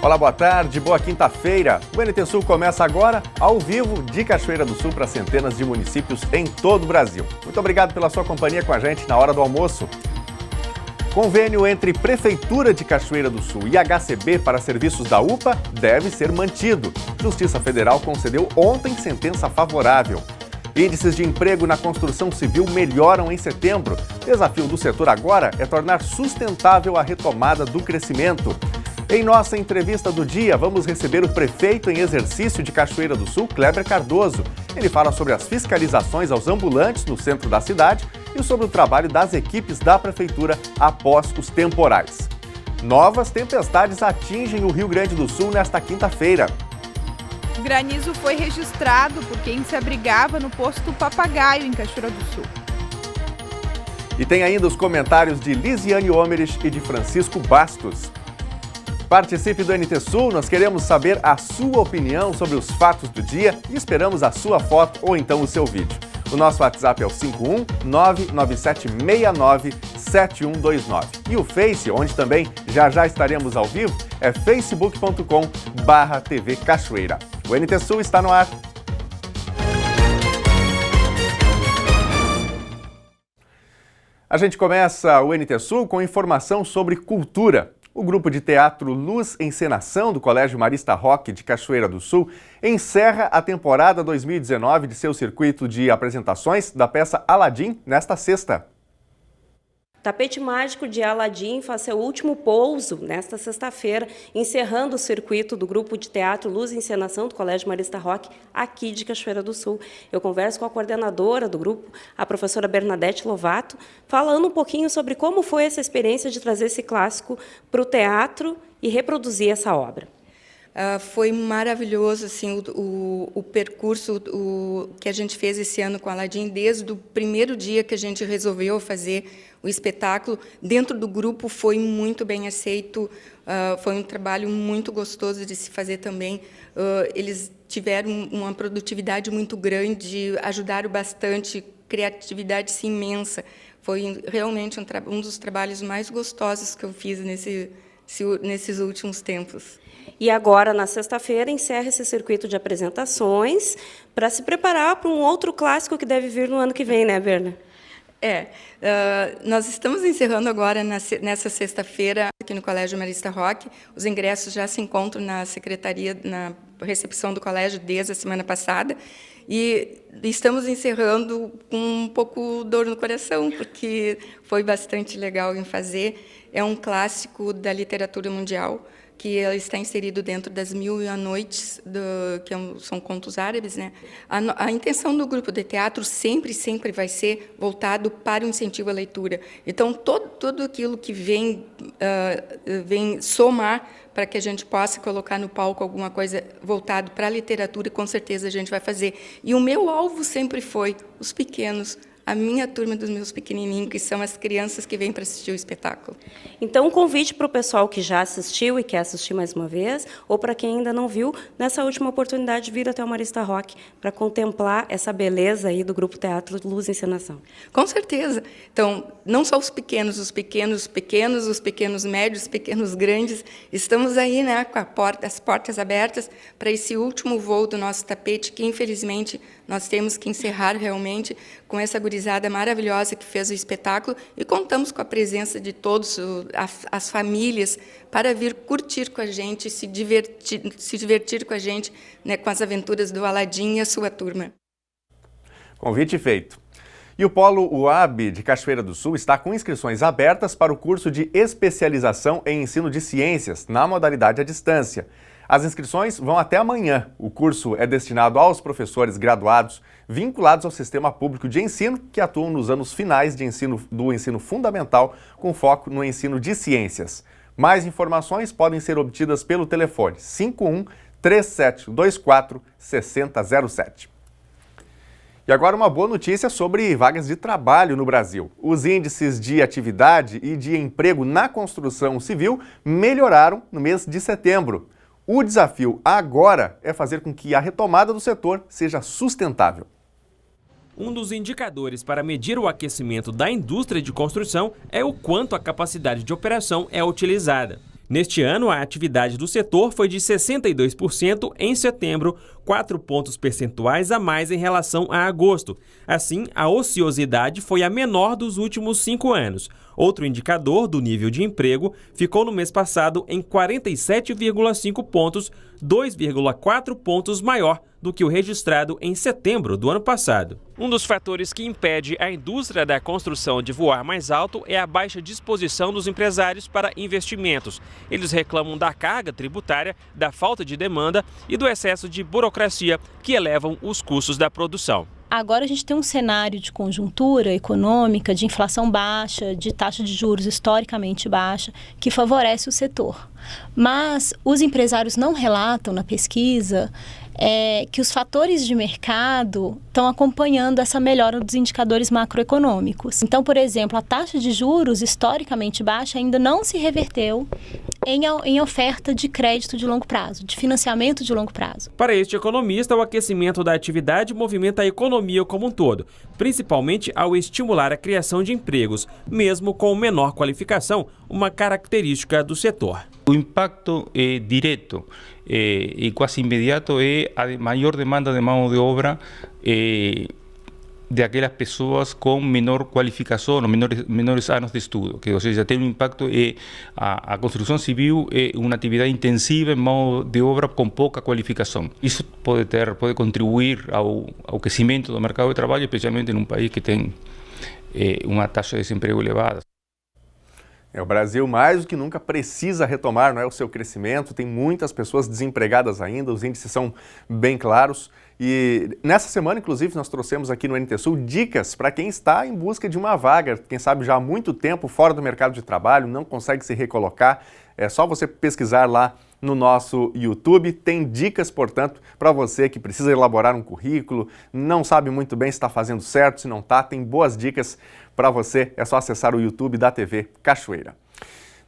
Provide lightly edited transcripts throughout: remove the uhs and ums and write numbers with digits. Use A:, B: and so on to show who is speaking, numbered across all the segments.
A: Olá, boa tarde, boa quinta-feira. O NT Sul começa agora, ao vivo, de Cachoeira do Sul para centenas de municípios em todo o Brasil. Muito obrigado pela sua companhia com a gente na hora do almoço. Convênio entre Prefeitura de Cachoeira do Sul e HCB para serviços da UPA deve ser mantido. Justiça Federal concedeu ontem sentença favorável. Índices de emprego na construção civil melhoram em setembro. Desafio do setor agora é tornar sustentável a retomada do crescimento. Em nossa entrevista do dia, vamos receber o prefeito em exercício de Cachoeira do Sul, Kleber Cardoso. Ele fala sobre as fiscalizações aos ambulantes no centro da cidade e sobre o trabalho das equipes da prefeitura após os temporais. Novas tempestades atingem o Rio Grande do Sul nesta quinta-feira.
B: O granizo foi registrado por quem se abrigava no posto Papagaio, em Cachoeira do Sul.
A: E tem ainda os comentários de Lisiane Homerich e de Francisco Bastos. Participe do NT Sul, nós queremos saber a sua opinião sobre os fatos do dia e esperamos a sua foto ou então o seu vídeo. O nosso WhatsApp é o 51997697129. E o Face, onde também já estaremos ao vivo, é facebook.com/TV Cachoeira. O NT Sul está no ar. A gente começa o NT Sul com informação sobre cultura. O grupo de teatro Luz Encenação do Colégio Marista Roque de Cachoeira do Sul encerra a temporada 2019 de seu circuito de apresentações da peça Aladim nesta sexta.
C: Tapete Mágico de Aladim faz seu último pouso nesta sexta-feira, encerrando o circuito do grupo de teatro Luz Encenação do Colégio Marista Roque, aqui de Cachoeira do Sul. Eu converso com a coordenadora do grupo, a professora Bernadette Lovato, falando um pouquinho sobre como foi essa experiência de trazer esse clássico para o teatro e reproduzir essa obra.
D: Foi maravilhoso assim, o percurso que a gente fez esse ano com Aladim, desde o primeiro dia que a gente resolveu fazer o espetáculo. Dentro do grupo foi muito bem aceito, foi um trabalho muito gostoso de se fazer também. Eles tiveram uma produtividade muito grande, ajudaram bastante, criatividade imensa. Foi realmente um dos trabalhos mais gostosos que eu fiz nesses últimos tempos.
C: E agora, na sexta-feira, encerra esse circuito de apresentações para se preparar para um outro clássico que deve vir no ano que vem, né, Berna?
D: Nós estamos encerrando agora, nessa sexta-feira, aqui no Colégio Marista Roque. Os ingressos já se encontram na secretaria, na recepção do colégio, desde a semana passada. E estamos encerrando com um pouco dor no coração, porque foi bastante legal em fazer. É um clássico da literatura mundial, que está inserido dentro das Mil e uma Noites, que são contos árabes, né? A intenção do grupo de teatro sempre vai ser voltado para o incentivo à leitura. Então, todo aquilo que vem somar para que a gente possa colocar no palco alguma coisa voltado para a literatura, com certeza a gente vai fazer. E o meu alvo sempre foi os pequenos, a minha turma dos meus pequenininhos, que são as crianças que vêm para assistir o espetáculo.
C: Então, um convite para o pessoal que já assistiu e quer assistir mais uma vez, ou para quem ainda não viu, nessa última oportunidade, vir até o Marista Roque para contemplar essa beleza aí do Grupo Teatro Luz Encenação.
D: Com certeza. Então, não só os pequenos médios, os pequenos grandes, estamos aí, né, com as portas abertas para esse último voo do nosso tapete, que, infelizmente, nós temos que encerrar realmente com essa gurizada maravilhosa que fez o espetáculo, e contamos com a presença de todos, as famílias, para vir curtir com a gente, se divertir com a gente, né, com as aventuras do Aladim e a sua turma.
A: Convite feito. E o Polo UAB de Cachoeira do Sul está com inscrições abertas para o curso de especialização em ensino de ciências, na modalidade à distância. As inscrições vão até amanhã. O curso é destinado aos professores graduados vinculados ao sistema público de ensino que atuam nos anos finais do ensino fundamental, com foco no ensino de ciências. Mais informações podem ser obtidas pelo telefone 51-3724-6007. E agora uma boa notícia sobre vagas de trabalho no Brasil. Os índices de atividade e de emprego na construção civil melhoraram no mês de setembro. O desafio agora é fazer com que a retomada do setor seja sustentável.
E: Um dos indicadores para medir o aquecimento da indústria de construção é o quanto a capacidade de operação é utilizada. Neste ano, a atividade do setor foi de 62% em setembro, 4 pontos percentuais a mais em relação a agosto. Assim, a ociosidade foi a menor dos últimos 5 anos. Outro indicador do nível de emprego ficou no mês passado em 47,5 pontos, 2,4 pontos maior do que o registrado em setembro do ano passado. Um dos fatores que impede a indústria da construção de voar mais alto é a baixa disposição dos empresários para investimentos. Eles reclamam da carga tributária, da falta de demanda e do excesso de burocracia que elevam os custos da produção.
F: Agora a gente tem um cenário de conjuntura econômica, de inflação baixa, de taxa de juros historicamente baixa, que favorece o setor. Mas os empresários não relatam na pesquisa que os fatores de mercado estão acompanhando essa melhora dos indicadores macroeconômicos. Então, por exemplo, a taxa de juros historicamente baixa ainda não se reverteu em oferta de crédito de longo prazo, de financiamento de longo prazo.
E: Para este economista, o aquecimento da atividade movimenta a economia como um todo, principalmente ao estimular a criação de empregos, mesmo com menor qualificação, uma característica do setor.
G: O impacto direto e quase imediato é a maior demanda de mão de obra de aquelas pessoas com menor qualificação, menores anos de estudo, que ou seja, tem um impacto a construção civil é uma atividade intensiva em mão de obra com pouca qualificação. Isso pode contribuir ao crescimento do mercado de trabalho, especialmente num país que tem uma taxa de desemprego elevada.
A: O Brasil mais do que nunca precisa retomar, não é, o seu crescimento, tem muitas pessoas desempregadas ainda, os índices são bem claros. E nessa semana, inclusive, nós trouxemos aqui no NT Sul dicas para quem está em busca de uma vaga, quem sabe já há muito tempo fora do mercado de trabalho, não consegue se recolocar. É só você pesquisar lá no nosso YouTube. Tem dicas, portanto, para você que precisa elaborar um currículo, não sabe muito bem se está fazendo certo, se não está, tem boas dicas para você. É só acessar o YouTube da TV Cachoeira.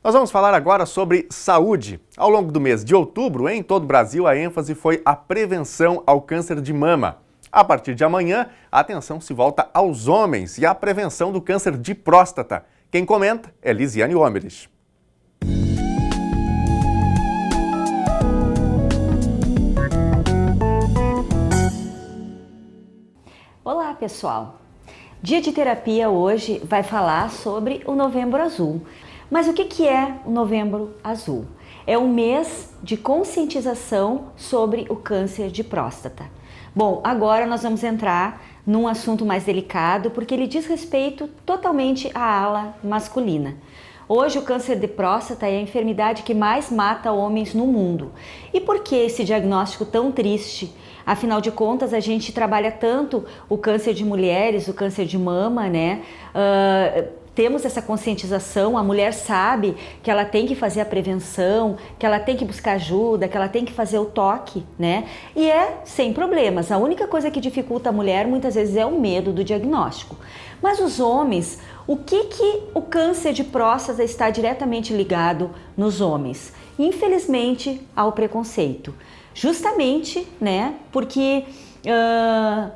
A: Nós vamos falar agora sobre saúde. Ao longo do mês de outubro, em todo o Brasil, a ênfase foi a prevenção ao câncer de mama. A partir de amanhã, a atenção se volta aos homens e à prevenção do câncer de próstata. Quem comenta é Lisiane Homerich.
H: Olá, pessoal! Dia de Terapia hoje vai falar sobre o Novembro Azul. Mas o que é o Novembro Azul? É um mês de conscientização sobre o câncer de próstata. Bom, agora nós vamos entrar num assunto mais delicado, porque ele diz respeito totalmente à ala masculina. Hoje o câncer de próstata é a enfermidade que mais mata homens no mundo. E por que esse diagnóstico tão triste? Afinal de contas, a gente trabalha tanto o câncer de mulheres, o câncer de mama, né? Temos essa conscientização, a mulher sabe que ela tem que fazer a prevenção, que ela tem que buscar ajuda, que ela tem que fazer o toque, né? E é sem problemas. A única coisa que dificulta a mulher muitas vezes é o medo do diagnóstico. Mas os homens, o que o câncer de próstata está diretamente ligado nos homens? Infelizmente, ao preconceito. Justamente, né, porque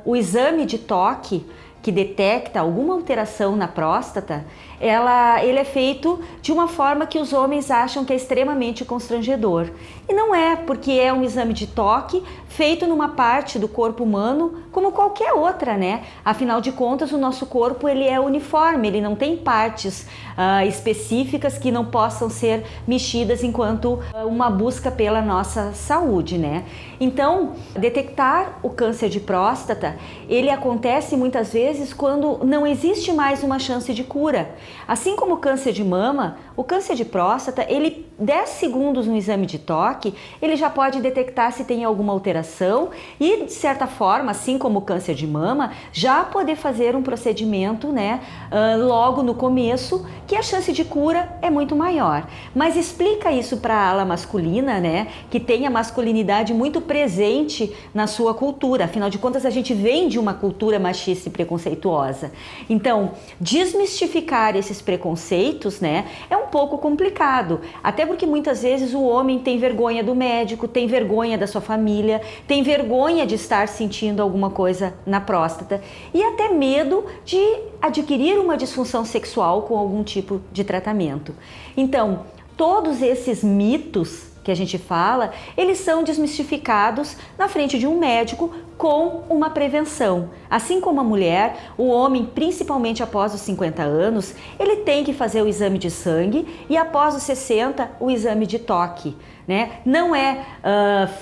H: o exame de toque que detecta alguma alteração na próstata, ele é feito de uma forma que os homens acham que é extremamente constrangedor. E não é, porque é um exame de toque feito numa parte do corpo humano como qualquer outra, né? Afinal de contas, o nosso corpo ele é uniforme, ele não tem partes específicas que não possam ser mexidas enquanto uma busca pela nossa saúde, né? Então, detectar o câncer de próstata, ele acontece muitas vezes quando não existe mais uma chance de cura. Assim como o câncer de mama, o câncer de próstata, 10 segundos no exame de toque, ele já pode detectar se tem alguma alteração e, de certa forma, assim como o câncer de mama, já poder fazer um procedimento, né, logo no começo, que a chance de cura é muito maior. Mas explica isso para a ala masculina, né, que tem a masculinidade muito presente na sua cultura. Afinal de contas, a gente vem de uma cultura machista e preconceituosa. Então, desmistificar esses preconceitos, né, é um pouco complicado, até porque muitas vezes o homem tem vergonha do médico, tem vergonha da sua família, tem vergonha de estar sentindo alguma coisa na próstata e até medo de adquirir uma disfunção sexual com algum tipo de tratamento. Então, todos esses mitos que a gente fala, eles são desmistificados na frente de um médico com uma prevenção. Assim como a mulher, o homem, principalmente após os 50 anos, ele tem que fazer o exame de sangue e após os 60, o exame de toque. Né? Não é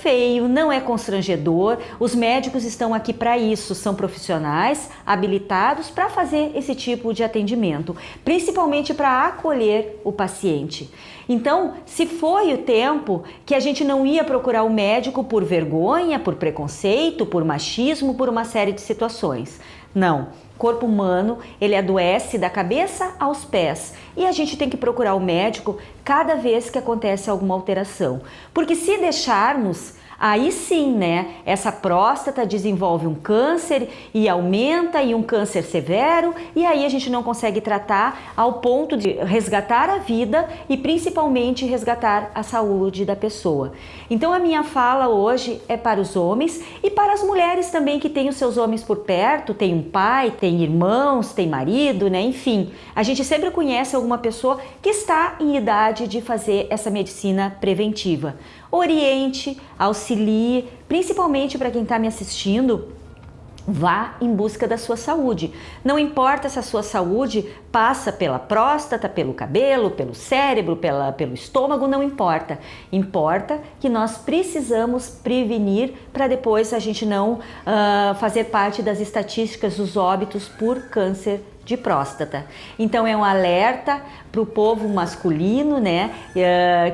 H: feio, não é constrangedor, os médicos estão aqui para isso, são profissionais habilitados para fazer esse tipo de atendimento, principalmente para acolher o paciente. Então, se foi o tempo que a gente não ia procurar o médico por vergonha, por preconceito, por machismo, por uma série de situações. Não. O corpo humano, ele adoece da cabeça aos pés e a gente tem que procurar o médico cada vez que acontece alguma alteração. Porque se deixarmos, aí sim, né, essa próstata desenvolve um câncer e aumenta, e um câncer severo, e aí a gente não consegue tratar ao ponto de resgatar a vida e principalmente resgatar a saúde da pessoa. Então a minha fala hoje é para os homens e para as mulheres também que têm os seus homens por perto, tem um pai, tem irmãos, tem marido, né, enfim. A gente sempre conhece alguma pessoa que está em idade de fazer essa medicina preventiva. Oriente, auxilie, principalmente para quem está me assistindo, vá em busca da sua saúde. Não importa se a sua saúde passa pela próstata, pelo cabelo, pelo cérebro, pelo estômago, não importa. Importa que nós precisamos prevenir para depois a gente não fazer parte das estatísticas dos óbitos por câncer de próstata. Então é um alerta para o povo masculino, né,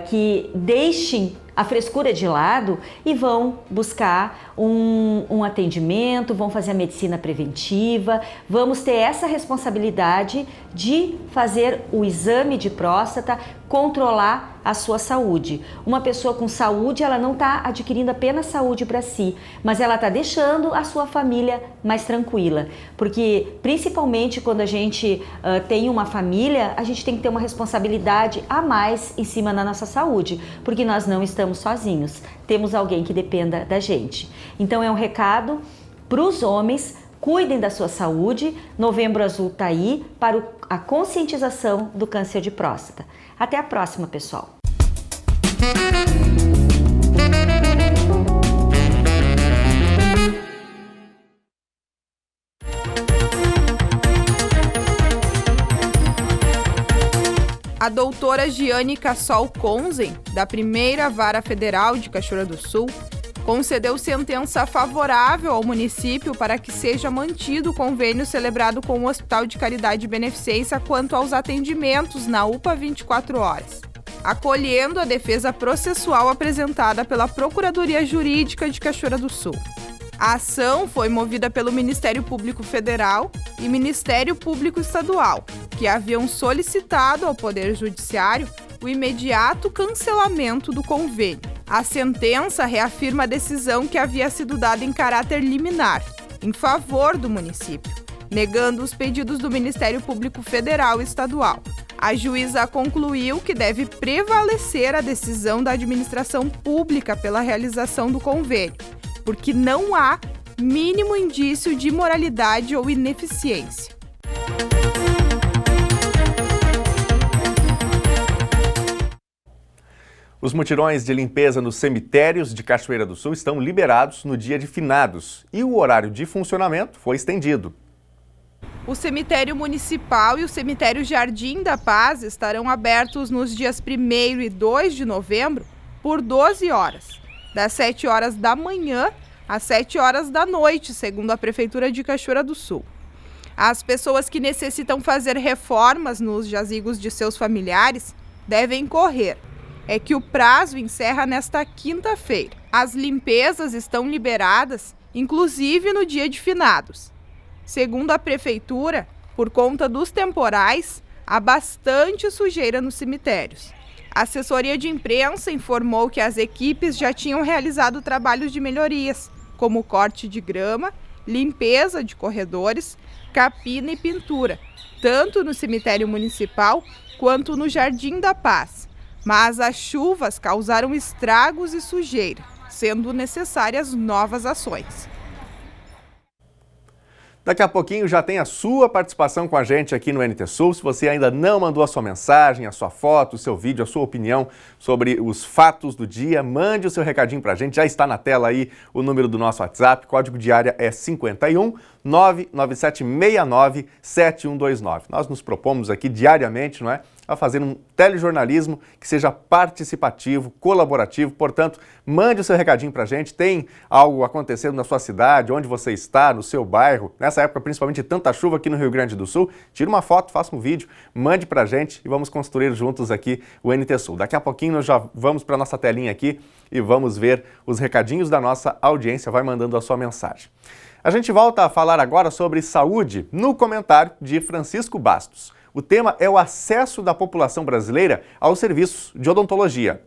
H: que deixem a frescura de lado e vão buscar um atendimento, vão fazer a medicina preventiva, vamos ter essa responsabilidade de fazer o exame de próstata, controlar a sua saúde. Uma pessoa com saúde, ela não está adquirindo apenas saúde para si, mas ela está deixando a sua família mais tranquila, porque principalmente quando a gente tem uma família, a gente tem que ter uma responsabilidade a mais em cima da nossa saúde, porque nós não estamos sozinhos, temos alguém que dependa da gente. Então é um recado para os homens: cuidem da sua saúde. Novembro Azul está aí para a conscientização do câncer de próstata. Até a próxima, pessoal!
B: A doutora Giane Cassol Conzen, da Primeira Vara Federal de Cachoeira do Sul, concedeu sentença favorável ao município para que seja mantido o convênio celebrado com o Hospital de Caridade e Beneficência quanto aos atendimentos na UPA 24 horas, acolhendo a defesa processual apresentada pela Procuradoria Jurídica de Cachoeira do Sul. A ação foi movida pelo Ministério Público Federal e Ministério Público Estadual, que haviam solicitado ao Poder Judiciário o imediato cancelamento do convênio. A sentença reafirma a decisão que havia sido dada em caráter liminar, em favor do município, negando os pedidos do Ministério Público Federal e Estadual. A juíza concluiu que deve prevalecer a decisão da administração pública pela realização do convênio, porque não há mínimo indício de imoralidade ou ineficiência.
A: Os mutirões de limpeza nos cemitérios de Cachoeira do Sul estão liberados no dia de finados e o horário de funcionamento foi estendido.
B: O cemitério municipal e o cemitério Jardim da Paz estarão abertos nos dias 1º e 2 de novembro por 12 horas, das 7 horas da manhã às 7 horas da noite, segundo a Prefeitura de Cachoeira do Sul. As pessoas que necessitam fazer reformas nos jazigos de seus familiares devem correr. É que o prazo encerra nesta quinta-feira. As limpezas estão liberadas, inclusive no dia de finados. Segundo a Prefeitura, por conta dos temporais, há bastante sujeira nos cemitérios. A assessoria de imprensa informou que as equipes já tinham realizado trabalhos de melhorias, como corte de grama, limpeza de corredores, capina e pintura, tanto no cemitério municipal quanto no Jardim da Paz. Mas as chuvas causaram estragos e sujeira, sendo necessárias novas ações.
A: Daqui a pouquinho já tem a sua participação com a gente aqui no NT Sul. Se você ainda não mandou a sua mensagem, a sua foto, o seu vídeo, a sua opinião sobre os fatos do dia, mande o seu recadinho pra gente. Já está na tela aí o número do nosso WhatsApp, código de área é 51 99769 7129. Nós nos propomos aqui diariamente, não é? A fazer um telejornalismo que seja participativo, colaborativo. Portanto, mande o seu recadinho pra gente. Tem algo acontecendo na sua cidade, onde você está, no seu bairro, nessa época principalmente tanta chuva aqui no Rio Grande do Sul. Tira uma foto, faça um vídeo, mande pra gente e vamos construir juntos aqui o NT Sul. Daqui a pouquinho nós já vamos para nossa telinha aqui e vamos ver os recadinhos da nossa audiência. Vai mandando a sua mensagem. A gente volta a falar agora sobre saúde no comentário de Francisco Bastos. O tema é o acesso da população brasileira aos serviços de odontologia.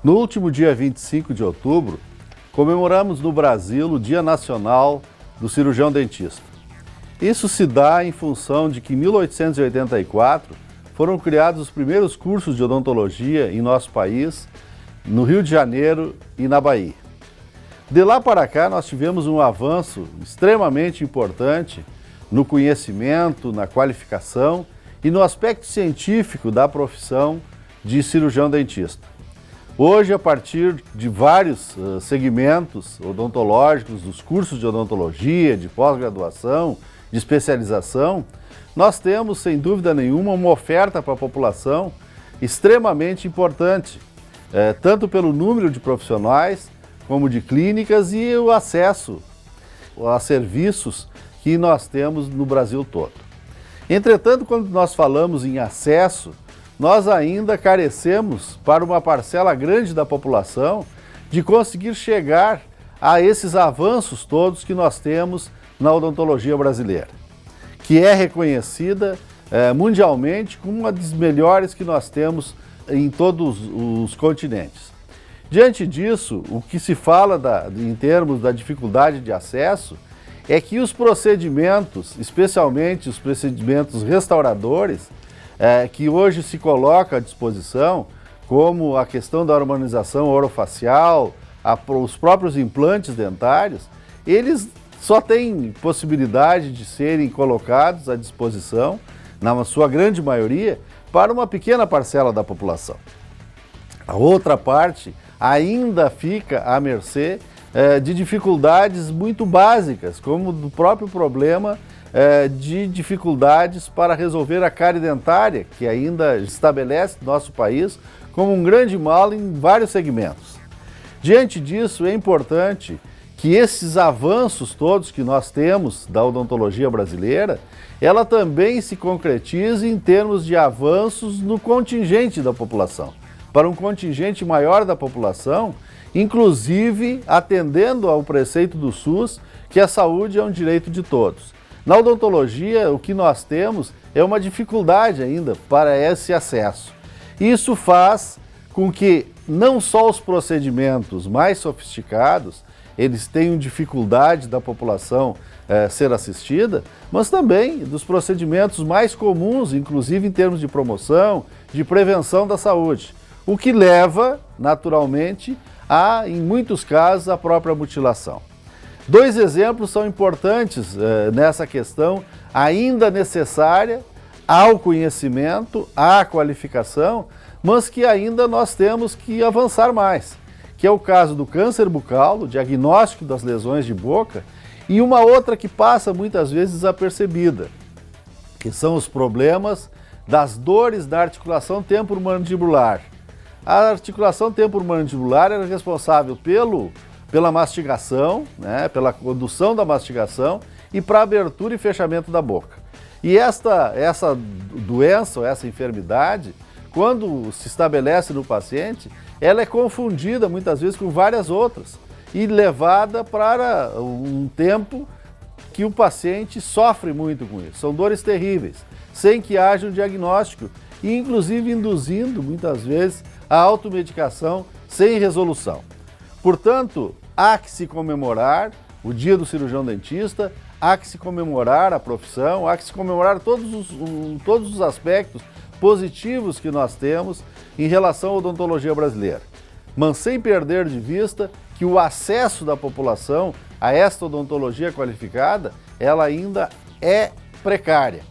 I: No último dia 25 de outubro, comemoramos no Brasil o Dia Nacional do Cirurgião Dentista. Isso se dá em função de que em 1884 foram criados os primeiros cursos de odontologia em nosso país, no Rio de Janeiro e na Bahia. De lá para cá, nós tivemos um avanço extremamente importante no conhecimento, na qualificação e no aspecto científico da profissão de cirurgião dentista. Hoje, a partir de vários segmentos odontológicos, dos cursos de odontologia, de pós-graduação, de especialização, nós temos, sem dúvida nenhuma, uma oferta para a população extremamente importante, tanto pelo número de profissionais, como de clínicas e o acesso a serviços que nós temos no Brasil todo. Entretanto, quando nós falamos em acesso, nós ainda carecemos, para uma parcela grande da população, de conseguir chegar a esses avanços todos que nós temos na odontologia brasileira, que é reconhecida mundialmente como uma das melhores que nós temos em todos os continentes. Diante disso, o que se fala em termos da dificuldade de acesso é que os procedimentos, especialmente os procedimentos restauradores, que hoje se coloca à disposição, como a questão da harmonização orofacial, os próprios implantes dentários, eles só têm possibilidade de serem colocados à disposição, na sua grande maioria, para uma pequena parcela da população. A outra parte ainda fica à mercê de dificuldades muito básicas, como do próprio problema de dificuldades para resolver a cárie dentária, que ainda estabelece nosso país como um grande mal em vários segmentos. Diante disso, é importante que esses avanços todos que nós temos da odontologia brasileira, ela também se concretize em termos de avanços no contingente da população, para um contingente maior da população, inclusive atendendo ao preceito do SUS, que a saúde é um direito de todos. Na odontologia, o que nós temos é uma dificuldade ainda para esse acesso. Isso faz com que não só os procedimentos mais sofisticados, eles tenham dificuldade da população ser assistida, mas também dos procedimentos mais comuns, inclusive em termos de promoção, de prevenção da saúde, o que leva, naturalmente, em muitos casos, a própria mutilação. Dois exemplos são importantes nessa questão, ainda necessária ao conhecimento, à qualificação, mas que ainda nós temos que avançar mais, que é o caso do câncer bucal, o diagnóstico das lesões de boca, e uma outra que passa muitas vezes desapercebida, que são os problemas das dores da articulação temporomandibular. A articulação temporomandibular era responsável pela mastigação, né, pela condução da mastigação e para abertura e fechamento da boca. E essa doença, ou essa enfermidade, quando se estabelece no paciente, ela é confundida muitas vezes com várias outras e levada para um tempo que o paciente sofre muito com isso. São dores terríveis, sem que haja um diagnóstico e inclusive induzindo muitas vezes a automedicação sem resolução. Portanto, há que se comemorar o Dia do Cirurgião Dentista, há que se comemorar a profissão, há que se comemorar todos os aspectos positivos que nós temos em relação à odontologia brasileira. Mas sem perder de vista que o acesso da população a esta odontologia qualificada, ela ainda é precária.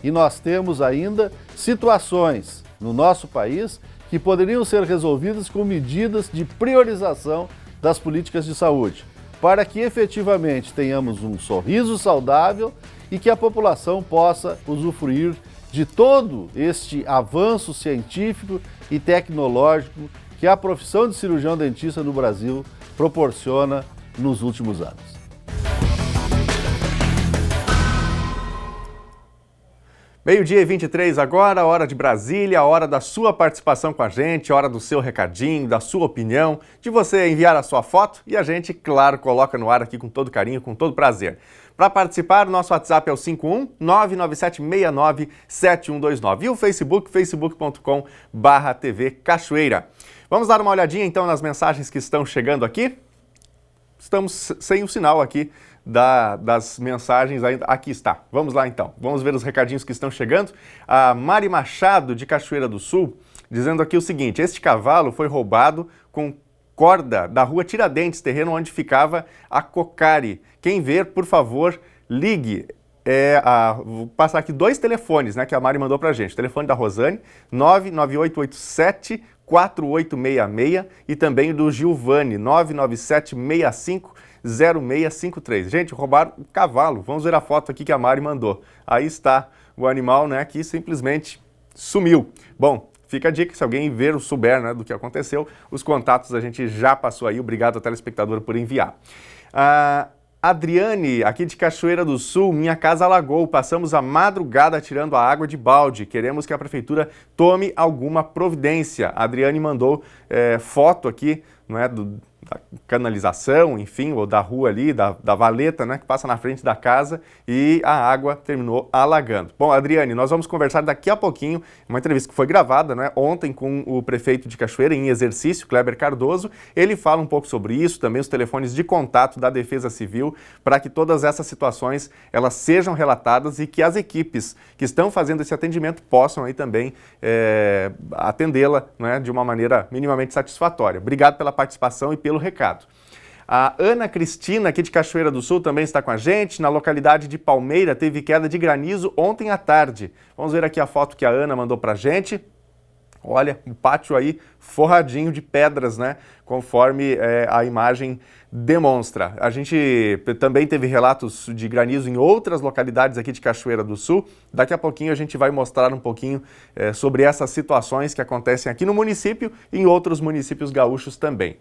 I: E nós temos ainda situações no nosso país que poderiam ser resolvidas com medidas de priorização das políticas de saúde, para que efetivamente tenhamos um sorriso saudável e que a população possa usufruir de todo este avanço científico e tecnológico que a profissão de cirurgião dentista no Brasil proporciona nos últimos anos.
A: Meio-dia e 23 agora, hora de Brasília, hora da sua participação com a gente, hora do seu recadinho, da sua opinião, de você enviar a sua foto e a gente, claro, coloca no ar aqui com todo carinho, com todo prazer. Para participar, o nosso WhatsApp é o 51-99769-7129 e o Facebook, facebook.com/TV Cachoeira. Vamos dar uma olhadinha então nas mensagens que estão chegando aqui? Estamos sem o sinal aqui das mensagens ainda. Aqui está. Vamos lá então. Vamos ver os recadinhos que estão chegando. A Mari Machado, de Cachoeira do Sul, dizendo aqui o seguinte: este cavalo foi roubado com corda da rua Tiradentes, terreno onde ficava a Cocari. Quem ver, por favor, ligue. Vou passar aqui 2 telefones, né, que a Mari mandou pra gente. O telefone da Rosane, 99887-4866 e também do Gilvani, 99765-0653. Gente, roubaram o cavalo. Vamos ver a foto aqui que a Mari mandou. Aí está o animal, né, que simplesmente sumiu. Bom, fica a dica, se alguém ver ou souber, né, do que aconteceu, os contatos a gente já passou aí. Obrigado ao telespectador por enviar. Adriane, aqui de Cachoeira do Sul, minha casa alagou, passamos a madrugada tirando a água de balde, queremos que a prefeitura tome alguma providência. A Adriane mandou foto aqui, não é, da canalização, enfim, ou da rua ali, da valeta, né, que passa na frente da casa e a água terminou alagando. Bom, Adriane, nós vamos conversar daqui a pouquinho, uma entrevista que foi gravada, né, ontem com o prefeito de Cachoeira em exercício, Kleber Cardoso. Ele fala um pouco sobre isso, também os telefones de contato da Defesa Civil, para que todas essas situações elas sejam relatadas e que as equipes que estão fazendo esse atendimento possam aí também atendê-la, né, de uma maneira minimamente satisfatória. Obrigado pela participação e pelo recado. A Ana Cristina, aqui de Cachoeira do Sul, também está com a gente. Na localidade de Palmeira, teve queda de granizo ontem à tarde. Vamos ver aqui a foto que a Ana mandou pra gente. Olha, o pátio aí forradinho de pedras, né? Conforme a imagem demonstra. A gente também teve relatos de granizo em outras localidades aqui de Cachoeira do Sul. Daqui a pouquinho a gente vai mostrar um pouquinho sobre essas situações que acontecem aqui no município e em outros municípios gaúchos também.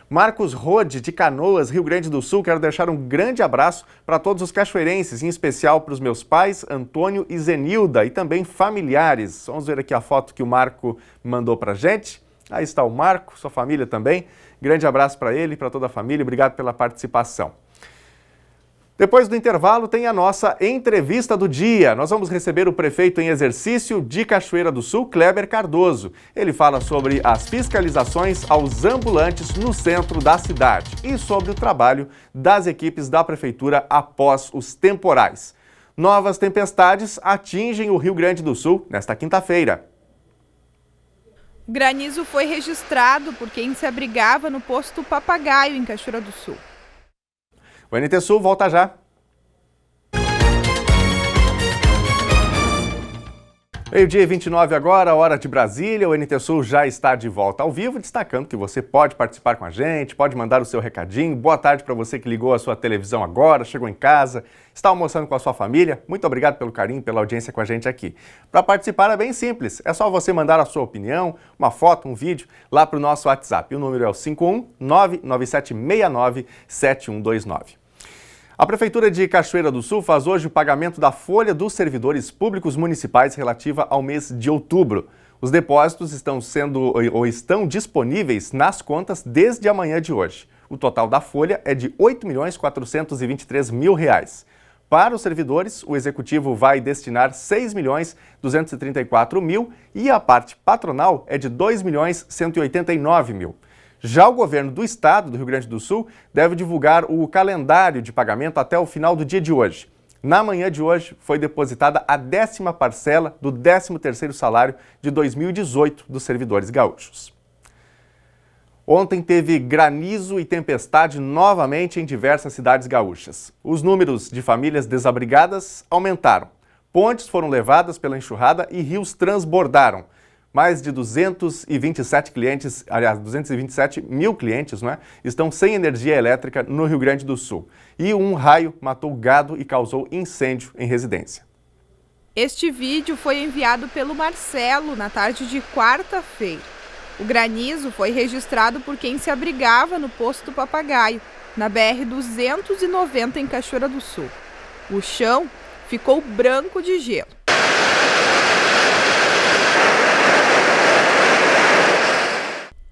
A: Marcos Rode, de Canoas, Rio Grande do Sul, quero deixar um grande abraço para todos os cachoeirenses, em especial para os meus pais, Antônio e Zenilda, e também familiares. Vamos ver aqui a foto que o Marco mandou para a gente. Aí está o Marco, sua família também. Grande abraço para ele e para toda a família. Obrigado pela participação. Depois do intervalo tem a nossa entrevista do dia. Nós vamos receber o prefeito em exercício de Cachoeira do Sul, Kleber Cardoso. Ele fala sobre as fiscalizações aos ambulantes no centro da cidade e sobre o trabalho das equipes da prefeitura após os temporais. Novas tempestades atingem o Rio Grande do Sul nesta quinta-feira.
B: O granizo foi registrado por quem se abrigava no posto Papagaio, em Cachoeira do Sul.
A: O NT Sul volta já. Meio-dia e 29 agora, hora de Brasília. O NT Sul já está de volta ao vivo, destacando que você pode participar com a gente, pode mandar o seu recadinho. Boa tarde para você que ligou a sua televisão agora, chegou em casa, está almoçando com a sua família. Muito obrigado pelo carinho, pela audiência com a gente aqui. Para participar é bem simples, é só você mandar a sua opinião, uma foto, um vídeo, lá para o nosso WhatsApp. O número é o 51-99769-7129. A Prefeitura de Cachoeira do Sul faz hoje o pagamento da folha dos servidores públicos municipais relativa ao mês de outubro. Os depósitos estão disponíveis nas contas desde a manhã de hoje. O total da folha é de R$ 8.423.000. Para os servidores, o Executivo vai destinar R$ 6.234.000 e a parte patronal é de R$ 2.189.000. Já o governo do estado do Rio Grande do Sul deve divulgar o calendário de pagamento até o final do dia de hoje. Na manhã de hoje foi depositada a 10ª parcela do 13º salário de 2018 dos servidores gaúchos. Ontem teve granizo e tempestade novamente em diversas cidades gaúchas. Os números de famílias desabrigadas aumentaram. Pontes foram levadas pela enxurrada e rios transbordaram. Mais de 227 mil clientes, estão sem energia elétrica no Rio Grande do Sul. E um raio matou gado e causou incêndio em residência.
B: Este vídeo foi enviado pelo Marcelo na tarde de quarta-feira. O granizo foi registrado por quem se abrigava no Posto Papagaio, na BR-290 em Cachoeira do Sul. O chão ficou branco de gelo.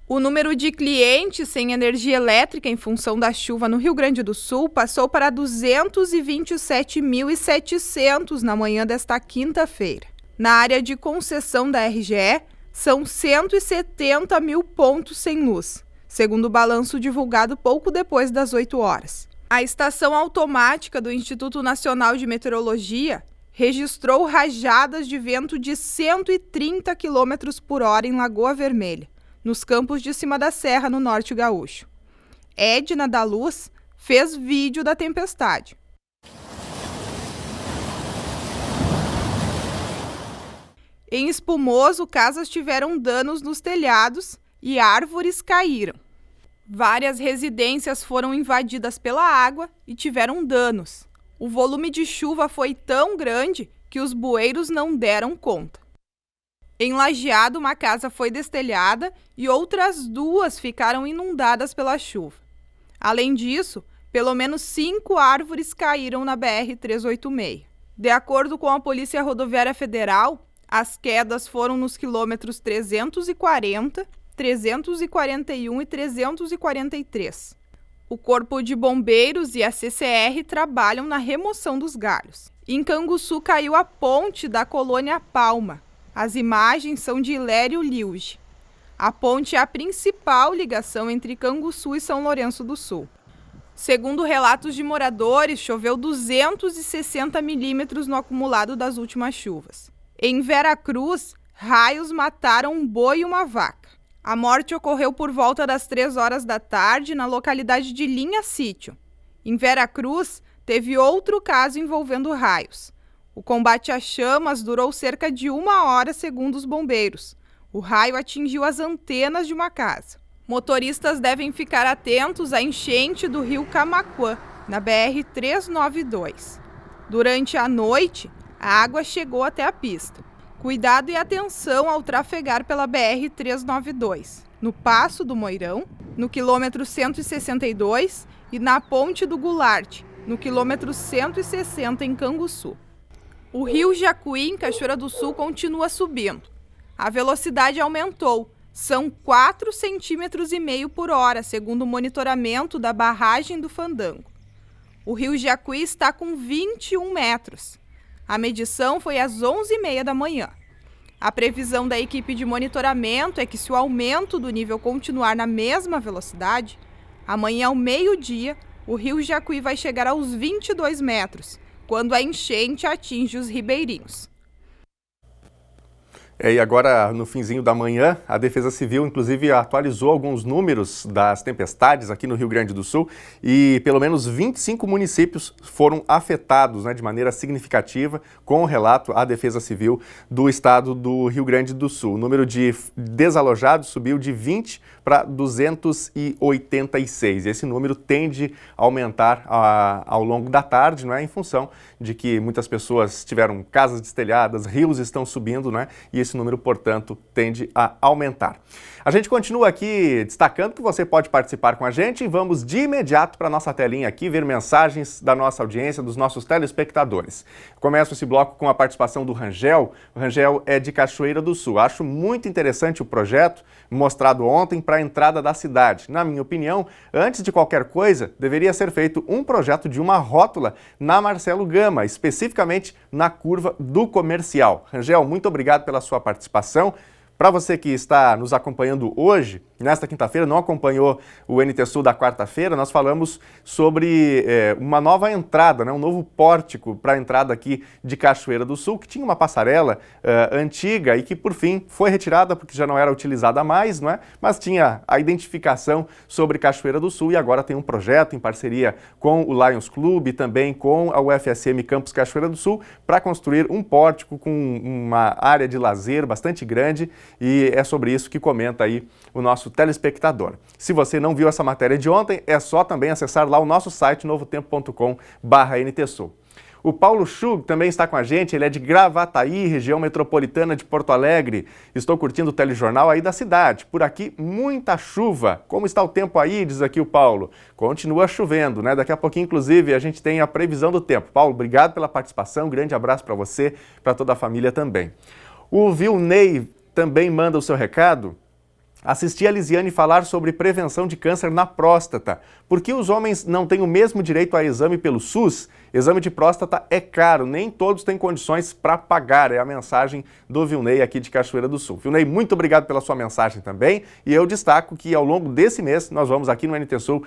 B: O número de clientes sem energia elétrica em função da chuva no Rio Grande do Sul passou para 227.700 na manhã desta quinta-feira. Na área de concessão da RGE, são 170 mil pontos sem luz, segundo o balanço divulgado pouco depois das 8 horas. A estação automática do Instituto Nacional de Meteorologia registrou rajadas de vento de 130 km por hora em Lagoa Vermelha, nos campos de cima da serra, no norte gaúcho. Edna da Luz fez vídeo da tempestade. Em Espumoso, casas tiveram danos nos telhados e árvores caíram. Várias residências foram invadidas pela água e tiveram danos. O volume de chuva foi tão grande que os bueiros não deram conta. Em Lajeado, uma casa foi destelhada e outras 2 ficaram inundadas pela chuva. Além disso, pelo menos 5 árvores caíram na BR-386. De acordo com a Polícia Rodoviária Federal, as quedas foram nos quilômetros 340, 341 e 343. O Corpo de Bombeiros e a CCR trabalham na remoção dos galhos. Em Canguçu caiu a ponte da Colônia Palma. As imagens são de Hilério Liuge. A ponte é a principal ligação entre Canguçu e São Lourenço do Sul. Segundo relatos de moradores, choveu 260 milímetros no acumulado das últimas chuvas. Em Veracruz, raios mataram um boi e uma vaca. A morte ocorreu por volta das 3 horas da tarde na localidade de Linha Sítio. Em Veracruz, teve outro caso envolvendo raios. O combate às chamas durou cerca de 1 hora, segundo os bombeiros. O raio atingiu as antenas de uma casa. Motoristas devem ficar atentos à enchente do rio Camaquã, na BR-392. Durante a noite, a água chegou até a pista. Cuidado e atenção ao trafegar pela BR-392, no Passo do Moirão, no quilômetro 162 e na Ponte do Goulart, no quilômetro 160 em Canguçu. O rio Jacuí, em Cachoeira do Sul, continua subindo. A velocidade aumentou. São 4,5 centímetros por hora, segundo o monitoramento da barragem do Fandango. O rio Jacuí está com 21 metros. A medição foi às 11h30 da manhã. A previsão da equipe de monitoramento é que, se o aumento do nível continuar na mesma velocidade, amanhã ao meio-dia, o rio Jacuí vai chegar aos 22 metros, quando a enchente atinge os ribeirinhos.
A: E agora, no finzinho da manhã, a Defesa Civil, inclusive, atualizou alguns números das tempestades aqui no Rio Grande do Sul e pelo menos 25 municípios foram afetados, de maneira significativa, com o relato à Defesa Civil do estado do Rio Grande do Sul. O número de desalojados subiu de 20 para 286. Esse número tende a aumentar ao longo da tarde, em função de que muitas pessoas tiveram casas destelhadas, rios estão subindo, e esse número, portanto, tende a aumentar. A gente continua aqui destacando que você pode participar com a gente e vamos de imediato para a nossa telinha aqui ver mensagens da nossa audiência, dos nossos telespectadores. Começo esse bloco com a participação do Rangel. O Rangel é de Cachoeira do Sul. Acho muito interessante o projeto mostrado ontem para a entrada da cidade. Na minha opinião, antes de qualquer coisa, deveria ser feito um projeto de uma rótula na Marcelo Gama, especificamente na curva do Comercial. Rangel, muito obrigado pela sua participação. Para você que está nos acompanhando hoje, nesta quinta-feira, não acompanhou o NT Sul da quarta-feira, nós falamos sobre uma nova entrada, né, um novo pórtico para a entrada aqui de Cachoeira do Sul, que tinha uma passarela antiga e que, por fim, foi retirada porque já não era utilizada mais, não é? Mas tinha a identificação sobre Cachoeira do Sul e agora tem um projeto em parceria com o Lions Club e também com a UFSM Campus Cachoeira do Sul para construir um pórtico com uma área de lazer bastante grande, e é sobre isso que comenta aí o nosso telespectador. Se você não viu essa matéria de ontem, é só também acessar lá o nosso site novotempo.com/NTSul. O Paulo Schug também está com a gente, ele é de Gravataí, região metropolitana de Porto Alegre. Estou curtindo o telejornal aí da cidade. Por aqui, muita chuva. Como está o tempo aí, diz aqui o Paulo? Continua chovendo, né? Daqui a pouquinho, inclusive, a gente tem a previsão do tempo. Paulo, obrigado pela participação, grande abraço para você, para toda a família também. O Vilney também manda o seu recado. Assisti a Lisiane falar sobre prevenção de câncer na próstata. Por que os homens não têm o mesmo direito a exame pelo SUS? Exame de próstata é caro, nem todos têm condições para pagar. É a mensagem do Vilney aqui de Cachoeira do Sul. Vilney, muito obrigado pela sua mensagem também. E eu destaco que ao longo desse mês nós vamos aqui no NT Sul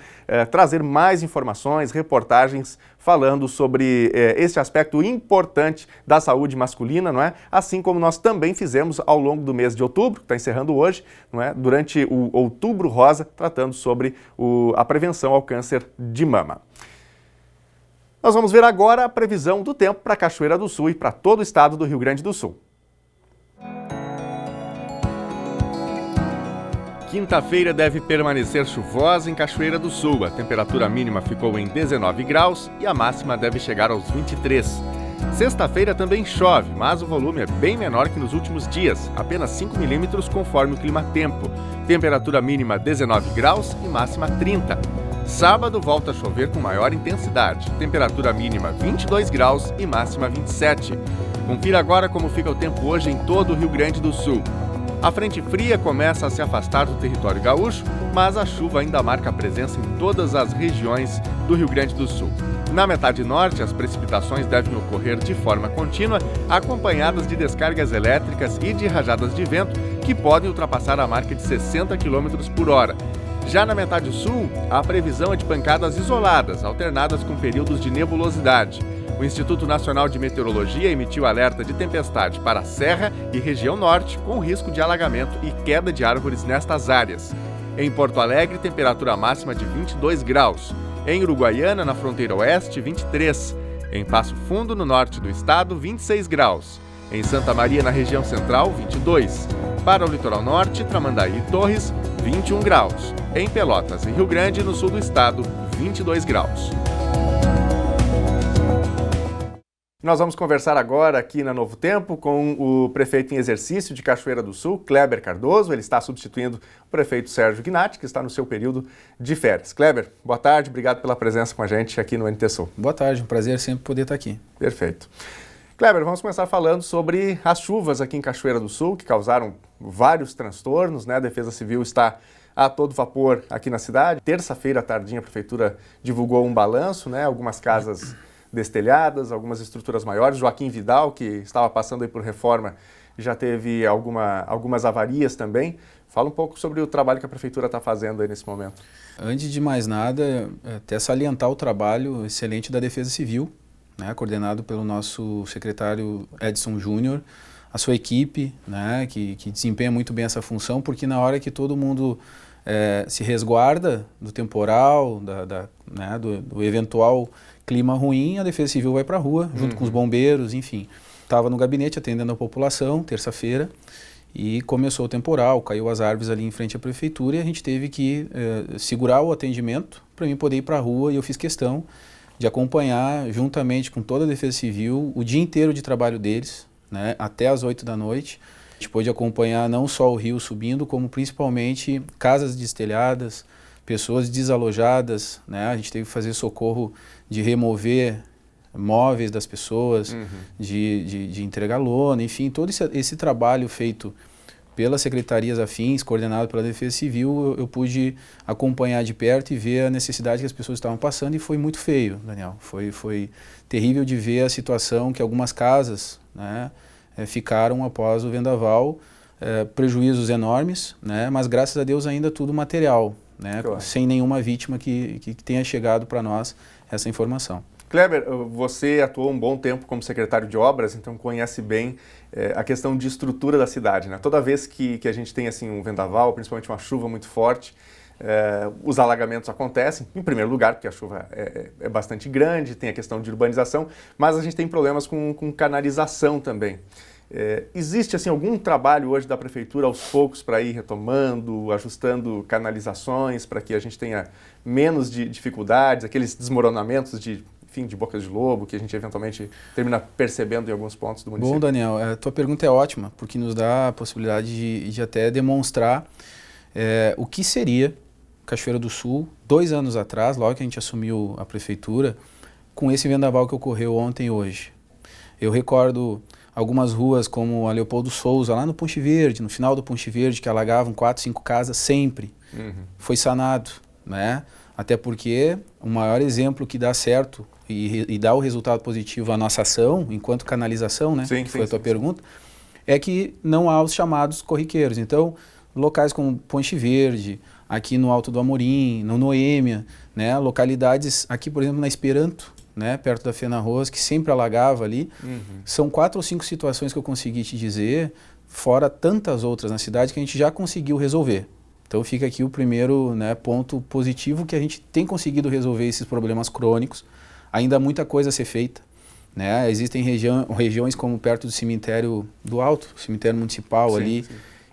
A: trazer mais informações, reportagens falando sobre esse aspecto importante da saúde masculina, não é? Assim como nós também fizemos ao longo do mês de outubro, que está encerrando hoje, não é? Durante o Outubro Rosa, tratando sobre a prevenção ao câncer de mama. Nós vamos ver agora a previsão do tempo para Cachoeira do Sul e para todo o estado do Rio Grande do Sul. Quinta-feira deve permanecer chuvosa em Cachoeira do Sul. A temperatura mínima ficou em 19 graus e a máxima deve chegar aos 23. Sexta-feira também chove, mas o volume é bem menor que nos últimos dias, apenas 5 milímetros conforme o clima-tempo. Temperatura mínima 19 graus e máxima 30. Sábado volta a chover com maior intensidade, temperatura mínima 22 graus e máxima 27. Confira agora como fica o tempo hoje em todo o Rio Grande do Sul. A frente fria começa a se afastar do território gaúcho, mas a chuva ainda marca presença em todas as regiões do Rio Grande do Sul. Na metade norte, as precipitações devem ocorrer de forma contínua, acompanhadas de descargas elétricas e de rajadas de vento que podem ultrapassar a marca de 60 km por hora. Já na metade sul, a previsão é de pancadas isoladas, alternadas com períodos de nebulosidade. O Instituto Nacional de Meteorologia emitiu alerta de tempestade para a Serra e região norte, com risco de alagamento e queda de árvores nestas áreas. Em Porto Alegre, temperatura máxima de 22 graus. Em Uruguaiana, na fronteira oeste, 23. Em Passo Fundo, no norte do estado, 26 graus. Em Santa Maria, na região central, 22. Para o litoral norte, Tramandaí e Torres, 21 graus. Em Pelotas e Rio Grande, no sul do estado, 22 graus. Nós vamos conversar agora aqui na Novo Tempo com o prefeito em exercício de Cachoeira do Sul, Kleber Cardoso. Ele está substituindo o prefeito Sérgio Gnatti, que está no seu período de férias. Kleber, boa tarde, obrigado pela presença com a gente aqui no NT Sul.
J: Boa tarde, um prazer sempre poder estar aqui.
A: Perfeito. Kleber, vamos começar falando sobre as chuvas aqui em Cachoeira do Sul, que causaram vários transtornos, né? A Defesa Civil está a todo vapor aqui na cidade. Terça-feira à tardinha a Prefeitura divulgou um balanço, né? Algumas casas destelhadas, algumas estruturas maiores. Joaquim Vidal, que estava passando aí por reforma, já teve algumas avarias também. Fala um pouco sobre o trabalho que a Prefeitura está fazendo aí nesse momento.
J: Antes de mais nada, até salientar o trabalho excelente da Defesa Civil, né, coordenado pelo nosso secretário Edson Júnior, a sua equipe, né, que desempenha muito bem essa função, porque na hora que todo mundo se resguarda do temporal, do eventual clima ruim, a Defesa Civil vai para a rua, junto com os bombeiros, enfim. Estava no gabinete atendendo a população, terça-feira, e começou o temporal, caiu as árvores ali em frente à Prefeitura e a gente teve que segurar o atendimento para mim poder ir para a rua, e eu fiz questão de acompanhar, juntamente com toda a Defesa Civil, o dia inteiro de trabalho deles, né, até as 8 da noite. A gente pôde acompanhar não só o rio subindo, como principalmente casas destelhadas, pessoas desalojadas, né? A gente teve que fazer socorro de remover móveis das pessoas, de entregar lona, enfim, todo esse trabalho feito pelas secretarias afins, coordenado pela Defesa Civil, eu pude acompanhar de perto e ver a necessidade que as pessoas estavam passando, e foi muito feio, Daniel. Foi terrível de ver a situação que algumas casas, né, ficaram após o vendaval. prejuízos enormes, né? Mas graças a Deus ainda tudo material, né?
A: Claro.
J: Sem nenhuma vítima que tenha chegado para nós essa informação.
A: Kleber, você atuou um bom tempo como secretário de obras, então conhece bem a questão de estrutura da cidade, né? Toda vez que a gente tem assim, um vendaval, principalmente uma chuva muito forte, os alagamentos acontecem, em primeiro lugar, porque a chuva é bastante grande, tem a questão de urbanização, mas a gente tem problemas com canalização também. Existe assim, algum trabalho hoje da Prefeitura aos poucos para ir retomando, ajustando canalizações, para que a gente tenha menos dificuldades, aqueles desmoronamentos de bocas de lobo, que a gente eventualmente termina percebendo em alguns pontos do município?
J: Bom, Daniel, a tua pergunta é ótima, porque nos dá a possibilidade de até demonstrar o que seria Cachoeira do Sul, 2 anos atrás, logo que a gente assumiu a prefeitura, com esse vendaval que ocorreu ontem e hoje. Eu recordo algumas ruas como a Leopoldo Souza, lá no Ponte Verde, no final do Ponte Verde, que alagavam 4, 5 casas sempre. Foi sanado, né? Até porque o maior exemplo que dá certo e dá o resultado positivo à nossa ação, enquanto canalização, né? Que foi a tua pergunta, é que não há os chamados corriqueiros. Então, locais como Ponte Verde, aqui no Alto do Amorim, no Noêmia, né? Localidades aqui, por exemplo, na Esperanto, né? Perto da Fena Rosa, que sempre alagava ali. São 4 ou 5 situações que eu consegui te dizer, fora tantas outras na cidade que a gente já conseguiu resolver. Então fica aqui o primeiro, né, ponto positivo, que a gente tem conseguido resolver esses problemas crônicos. Ainda há muita coisa a ser feita, né? Existem regiões como perto do cemitério do Alto, cemitério municipal ali,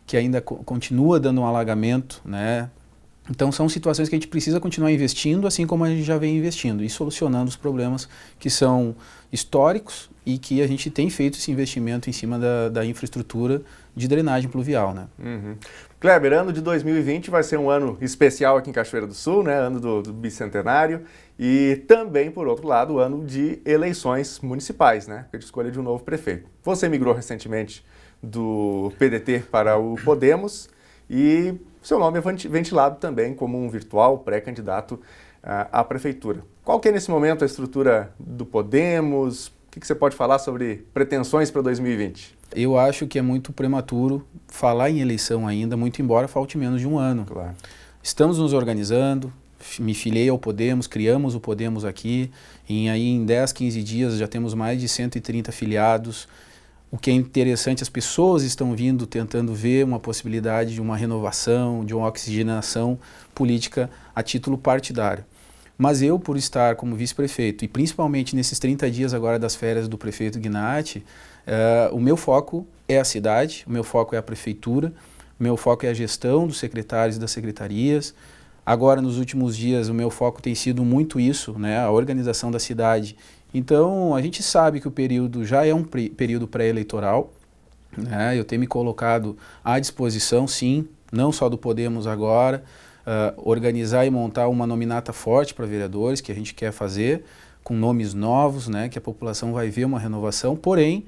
J: que ainda continua dando um alagamento, né? Então são situações que a gente precisa continuar investindo, assim como a gente já vem investindo, e solucionando os problemas que são históricos e que a gente tem feito esse investimento em cima da infraestrutura de drenagem pluvial, né?
A: Kleber, ano de 2020 vai ser um ano especial aqui em Cachoeira do Sul, né? Ano do bicentenário, e também, por outro lado, o ano de eleições municipais, né? De escolha de um novo prefeito. Você migrou recentemente do PDT para o Podemos e seu nome é ventilado também como um virtual pré-candidato à prefeitura. Qual que é nesse momento a estrutura do Podemos? O que você pode falar sobre pretensões para 2020?
J: Eu acho que é muito prematuro falar em eleição ainda, muito embora falte menos de um ano.
A: Claro.
J: Estamos nos organizando, me filiei ao Podemos, criamos o Podemos aqui, em 10, 15 dias já temos mais de 130 filiados. O que é interessante, as pessoas estão vindo tentando ver uma possibilidade de uma renovação, de uma oxigenação política a título partidário. Mas eu, por estar como vice-prefeito, e principalmente nesses 30 dias agora das férias do prefeito Gnatti, o meu foco é a cidade, o meu foco é a prefeitura, o meu foco é a gestão dos secretários e das secretarias. Agora, nos últimos dias, o meu foco tem sido muito isso, né, a organização da cidade. Então, a gente sabe que o período já é um período pré-eleitoral, né? Eu tenho me colocado à disposição, sim, não só do Podemos agora, organizar e montar uma nominata forte para vereadores, que a gente quer fazer, com nomes novos, né? Que a população vai ver uma renovação, porém,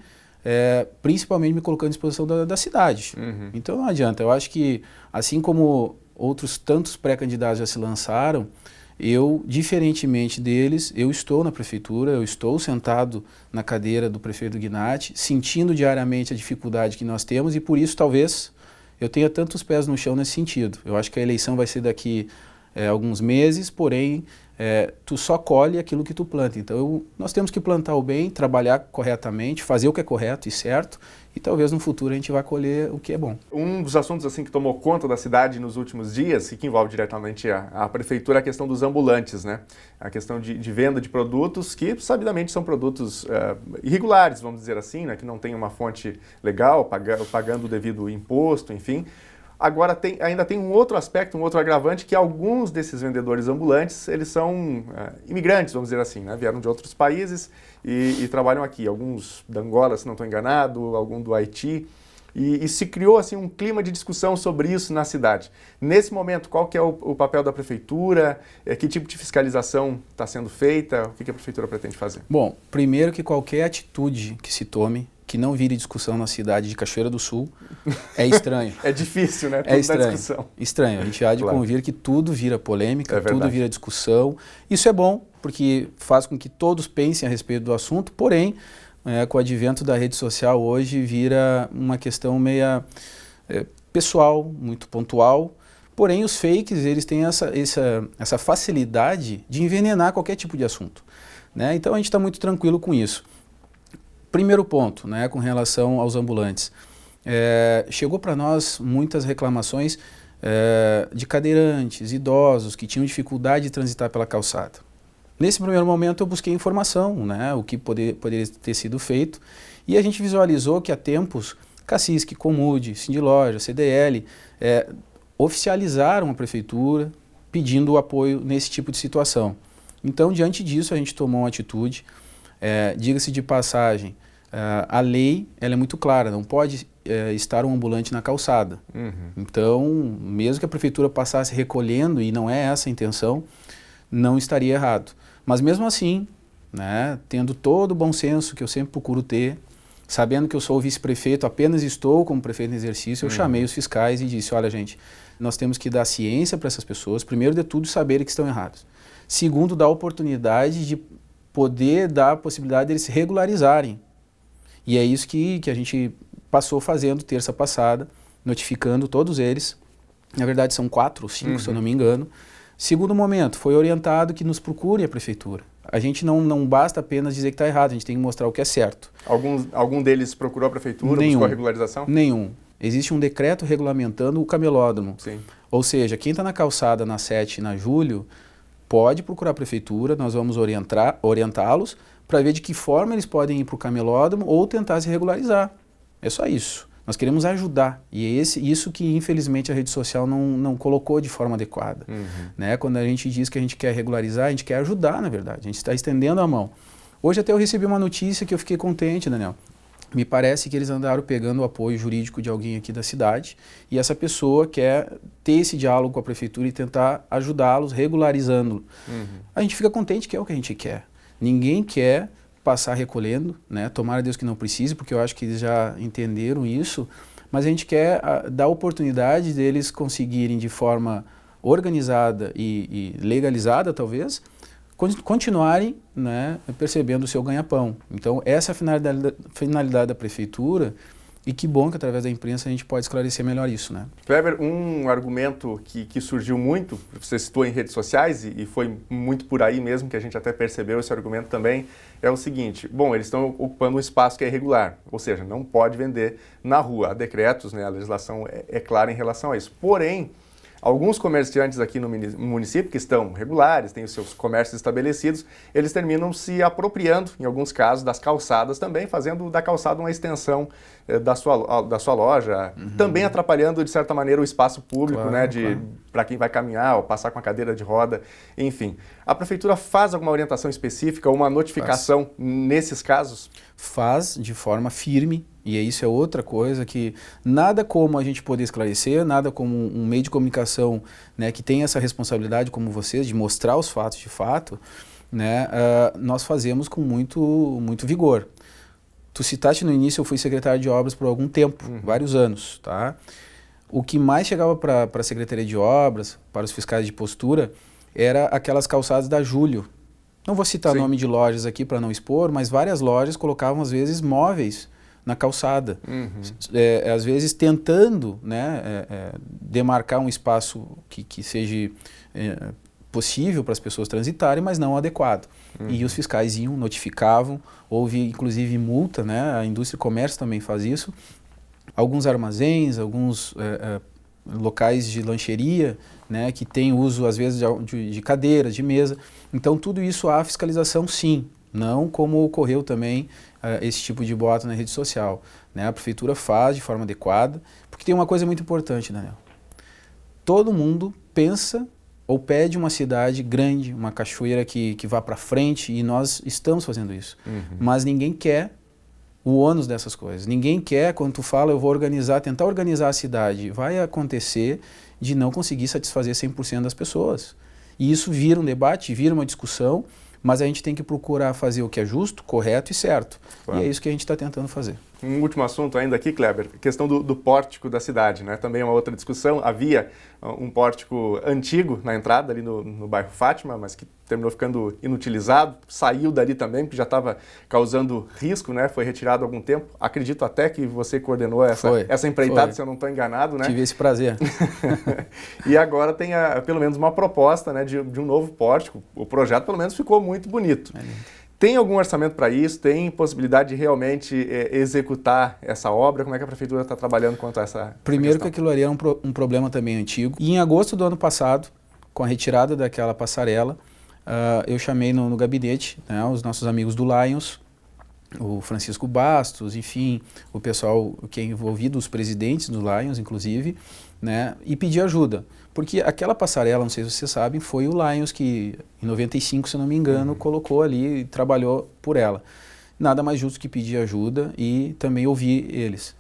J: principalmente me colocando à disposição da cidade. Então, não adianta. Eu acho que, assim como outros tantos pré-candidatos já se lançaram, eu, diferentemente deles, eu estou na prefeitura, eu estou sentado na cadeira do prefeito Gnatti, sentindo diariamente a dificuldade que nós temos e por isso talvez eu tenha tantos pés no chão nesse sentido. Eu acho que a eleição vai ser daqui alguns meses, porém tu só colhe aquilo que tu planta. Então nós temos que plantar o bem, trabalhar corretamente, fazer o que é correto e certo e talvez no futuro a gente vai colher o que é bom. Um
A: dos assuntos assim que tomou conta da cidade nos últimos dias e que envolve diretamente a prefeitura é a questão dos ambulantes, né? A questão de venda de produtos que sabidamente são produtos irregulares, vamos dizer assim, né? Que não tem uma fonte legal, pagando o devido imposto, enfim. Agora ainda tem um outro aspecto, um outro agravante, que alguns desses vendedores ambulantes, eles são imigrantes, vamos dizer assim, né? Vieram de outros países e trabalham aqui. Alguns da Angola, se não estou enganado, algum do Haiti. E se criou assim, um clima de discussão sobre isso na cidade. Nesse momento, qual que é o papel da prefeitura? Que tipo de fiscalização está sendo feita? O que a prefeitura pretende fazer?
J: Bom, primeiro que qualquer atitude que se tome, que não vire discussão na cidade de Cachoeira do Sul, é estranho.
A: É difícil, né? Tudo
J: é estranho.
A: Discussão.
J: Estranho. A gente há de convir que tudo vira polêmica, tudo vira discussão. Isso é bom, porque faz com que todos pensem a respeito do assunto, porém, com o advento da rede social hoje, vira uma questão meia pessoal, muito pontual. Porém, os fakes, eles têm essa facilidade de envenenar qualquer tipo de assunto, né? Então, a gente está muito tranquilo com isso. Primeiro ponto, né, com relação aos ambulantes. Chegou para nós muitas reclamações de cadeirantes, idosos, que tinham dificuldade de transitar pela calçada. Nesse primeiro momento, eu busquei informação, né, o que poderia ter sido feito, e a gente visualizou que há tempos, Cassisc, Comude, Sindiloja, CDL, oficializaram a prefeitura pedindo o apoio nesse tipo de situação. Então, diante disso, a gente tomou uma atitude. Diga-se de passagem, a lei ela é muito clara, não pode estar um ambulante na calçada. Então, mesmo que a prefeitura passasse recolhendo, e não é essa a intenção, não estaria errado. Mas mesmo assim, né, tendo todo o bom senso que eu sempre procuro ter, sabendo que eu sou o vice-prefeito, apenas estou como prefeito em exercício, eu chamei os fiscais e disse, olha gente, nós temos que dar ciência para essas pessoas, primeiro de tudo saberem que estão errados. Segundo, dar oportunidade de poder dar a possibilidade deles se regularizarem. E é isso que a gente passou fazendo terça passada, notificando todos eles. Na verdade são 4 ou 5, se eu não me engano. Segundo momento, foi orientado que nos procure a prefeitura. A gente não basta apenas dizer que está errado, a gente tem que mostrar o que é certo.
A: Algum deles procurou a prefeitura, buscou a regularização?
J: Nenhum. Existe um decreto regulamentando o camelódromo.
A: Sim.
J: Ou seja, quem está na calçada na 7 e na Júlio pode procurar a prefeitura, nós vamos orientá-los para ver de que forma eles podem ir para o camelódromo ou tentar se regularizar. É só isso. Nós queremos ajudar. E é isso que, infelizmente, a rede social não colocou de forma adequada. Né? Quando a gente diz que a gente quer regularizar, a gente quer ajudar, na verdade. A gente está estendendo a mão. Hoje até eu recebi uma notícia que eu fiquei contente, Daniel. Me parece que eles andaram pegando o apoio jurídico de alguém aqui da cidade e essa pessoa quer ter esse diálogo com a prefeitura e tentar ajudá-los, regularizando. A gente fica contente que é o que a gente quer. Ninguém quer passar recolhendo, né? Tomara a Deus que não precise, porque eu acho que eles já entenderam isso, mas a gente quer dar a oportunidade deles conseguirem de forma organizada e legalizada, talvez, continuarem, né, percebendo o seu ganha-pão. Então, essa é a finalidade da prefeitura e que bom que através da imprensa a gente pode esclarecer melhor isso, né?
A: Kleber, um argumento que surgiu muito, você citou em redes sociais e foi muito por aí mesmo que a gente até percebeu esse argumento também, é o seguinte, bom, eles estão ocupando um espaço que é irregular, ou seja, não pode vender na rua. Há decretos, né, a legislação é clara em relação a isso. Porém, alguns comerciantes aqui no município que estão regulares, têm os seus comércios estabelecidos, eles terminam se apropriando, em alguns casos, das calçadas também, fazendo da calçada uma extensão da sua loja, também atrapalhando, de certa maneira, o espaço público, claro, né, para quem vai caminhar ou passar com a cadeira de roda, enfim. A prefeitura faz alguma orientação específica, uma notificação nesses casos?
J: Faz de forma firme. E isso é outra coisa que nada como a gente poder esclarecer, nada como um meio de comunicação, né, que tem essa responsabilidade como vocês, de mostrar os fatos de fato, né, nós fazemos com muito vigor. Tu citaste no início, eu fui secretário de obras por algum tempo, vários anos, tá? O que mais chegava para a Secretaria de Obras, para os fiscais de postura, era aquelas calçadas da Júlio. Não vou citar nome de lojas aqui para não expor, mas várias lojas colocavam às vezes móveis na calçada, às vezes tentando, né, demarcar um espaço que seja possível para as pessoas transitarem, mas não adequado. E os fiscais iam, notificavam, houve inclusive multa, né, a indústria e comércio também faz isso, alguns armazéns, alguns locais de lancheria, né, que tem uso às vezes de cadeiras, de mesa, então tudo isso há fiscalização sim, não como ocorreu também esse tipo de boato na rede social, né? A prefeitura faz de forma adequada, porque tem uma coisa muito importante, Daniel. Todo mundo pensa ou pede uma cidade grande, uma cachoeira que vá para frente, e nós estamos fazendo isso. Mas ninguém quer o ônus dessas coisas. Ninguém quer, quando tu fala, eu vou tentar organizar a cidade, vai acontecer de não conseguir satisfazer 100% das pessoas. E isso vira um debate, vira uma discussão, mas a gente tem que procurar fazer o que é justo, correto e certo. Claro. E é isso que a gente está tentando fazer.
A: Um último assunto ainda aqui, Kleber, questão do pórtico da cidade, né? Também é uma outra discussão. Havia um pórtico antigo na entrada, ali no bairro Fátima, mas que terminou ficando inutilizado, saiu dali também, porque já estava causando risco, né? Foi retirado há algum tempo. Acredito até que você coordenou essa empreitada, se eu não estou enganado, né?
J: Tive esse prazer.
A: E agora tem pelo menos uma proposta, né, de um novo pórtico. O projeto, pelo menos, ficou muito bonito. Tem algum orçamento para isso? Tem possibilidade de realmente executar essa obra? Como é que a Prefeitura está trabalhando quanto a essa
J: Primeiro que aquilo ali era um problema também antigo. E em agosto do ano passado, com a retirada daquela passarela, eu chamei no gabinete, né, os nossos amigos do Lions, o Francisco Bastos, enfim, o pessoal que é envolvido, os presidentes do Lions, inclusive, né, e pedi ajuda. Porque aquela passarela, não sei se vocês sabem, foi o Lions que, em 95, se não me engano, colocou ali e trabalhou por ela. Nada mais justo que pedir ajuda e também ouvir eles.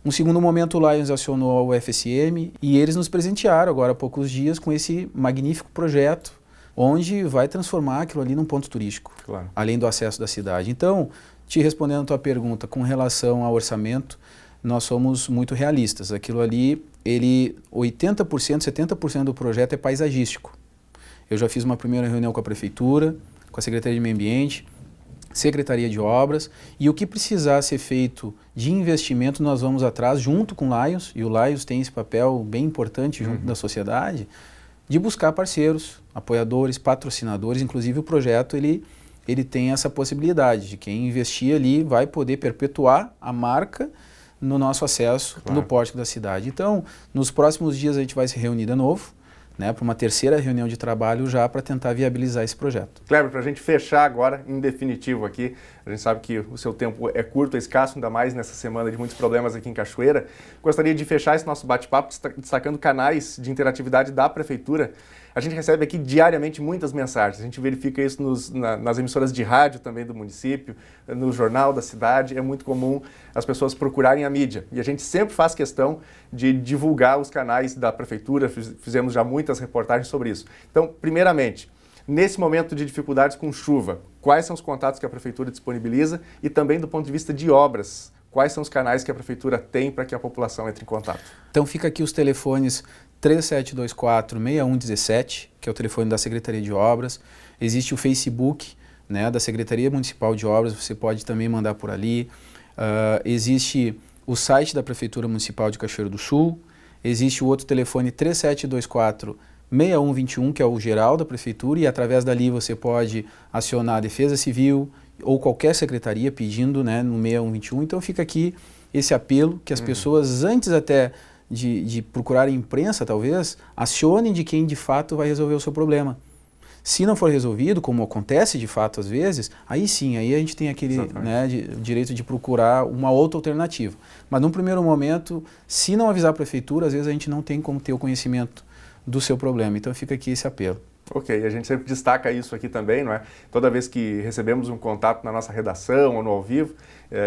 J: Um segundo momento, o Lions acionou o FSM e eles nos presentearam agora há poucos dias com esse magnífico projeto, onde vai transformar aquilo ali num ponto turístico, claro, além do acesso da cidade. Então, te respondendo a tua pergunta, com relação ao orçamento, nós somos muito realistas. Aquilo ali, 80%, 70% do projeto é paisagístico. Eu já fiz uma primeira reunião com a Prefeitura, com a Secretaria de Meio Ambiente, Secretaria de Obras, e o que precisar ser feito de investimento, nós vamos atrás, junto com o Lions, e o Lions tem esse papel bem importante junto da sociedade, de buscar parceiros, apoiadores, patrocinadores. Inclusive o projeto ele tem essa possibilidade de quem investir ali vai poder perpetuar a marca no nosso acesso, claro, no pórtico da cidade. Então, nos próximos dias a gente vai se reunir de novo, né, para uma terceira reunião de trabalho já para tentar viabilizar esse projeto.
A: Kleber, para a gente fechar agora, em definitivo aqui, a gente sabe que o seu tempo é curto, é escasso, ainda mais nessa semana de muitos problemas aqui em Cachoeira. Gostaria de fechar esse nosso bate-papo destacando canais de interatividade da Prefeitura. A gente recebe aqui diariamente muitas mensagens, a gente verifica isso nas emissoras de rádio também do município, no jornal da cidade. É muito comum as pessoas procurarem a mídia e a gente sempre faz questão de divulgar os canais da Prefeitura, fizemos já muitas reportagens sobre isso. Então, primeiramente, nesse momento de dificuldades com chuva, quais são os contatos que a Prefeitura disponibiliza e também do ponto de vista de obras, quais são os canais que a Prefeitura tem para que a população entre em contato?
J: Então fica aqui os telefones 3724-6117, que é o telefone da Secretaria de Obras. Existe o Facebook, né, da Secretaria Municipal de Obras, você pode também mandar por ali. Existe o site da Prefeitura Municipal de Cachoeiro do Sul. Existe o outro telefone 3724-6121, que é o geral da Prefeitura, e através dali você pode acionar a Defesa Civil ou qualquer secretaria pedindo, né, no 6121. Então fica aqui esse apelo que as pessoas, antes até de procurar a imprensa, talvez, acionem de quem de fato vai resolver o seu problema. Se não for resolvido, como acontece de fato às vezes, aí sim, aí a gente tem aquele, né, direito de procurar uma outra alternativa. Mas num primeiro momento, se não avisar a Prefeitura, às vezes a gente não tem como ter o conhecimento do seu problema. Então fica aqui esse apelo.
A: Ok, a gente sempre destaca isso aqui também, não é? Toda vez que recebemos um contato na nossa redação ou no ao vivo,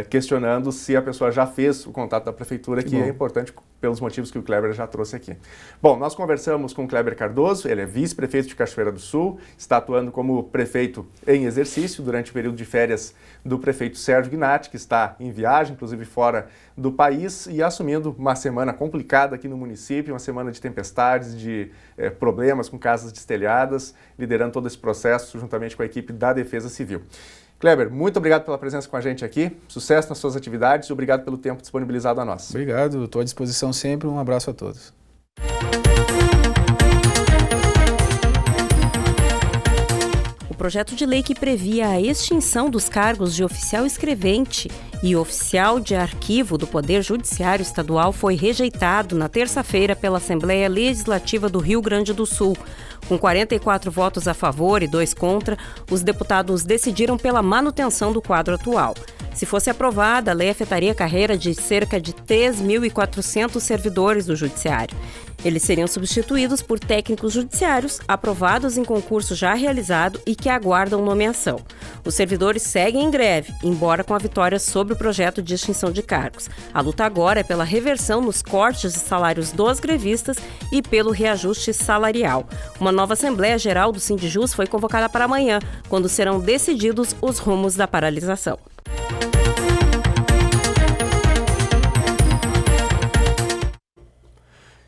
A: questionando se a pessoa já fez o contato da Prefeitura, que é importante pelos motivos que o Kleber já trouxe aqui. Bom, nós conversamos com o Kleber Cardoso, ele é vice-prefeito de Cachoeira do Sul, está atuando como prefeito em exercício durante o período de férias do prefeito Sérgio Gnatti, que está em viagem, inclusive fora do país, e assumindo uma semana complicada aqui no município, uma semana de tempestades, de problemas com casas destelhadas, liderando todo esse processo juntamente com a equipe da Defesa Civil. Kleber, muito obrigado pela presença com a gente aqui, sucesso nas suas atividades e obrigado pelo tempo disponibilizado a nós.
J: Obrigado, estou à disposição sempre, um abraço a todos.
C: O projeto de lei que previa a extinção dos cargos de oficial escrevente e oficial de arquivo do Poder Judiciário Estadual foi rejeitado na terça-feira pela Assembleia Legislativa do Rio Grande do Sul. Com 44 votos a favor e 2 contra, os deputados decidiram pela manutenção do quadro atual. Se fosse aprovada, a lei afetaria a carreira de cerca de 3.400 servidores do Judiciário. Eles seriam substituídos por técnicos judiciários aprovados em concurso já realizado e que aguardam nomeação. Os servidores seguem em greve, embora com a vitória sobre o projeto de extinção de cargos. A luta agora é pela reversão nos cortes de salários dos grevistas e pelo reajuste salarial. Uma nova Assembleia Geral do Sindijus foi convocada para amanhã, quando serão decididos os rumos da paralisação.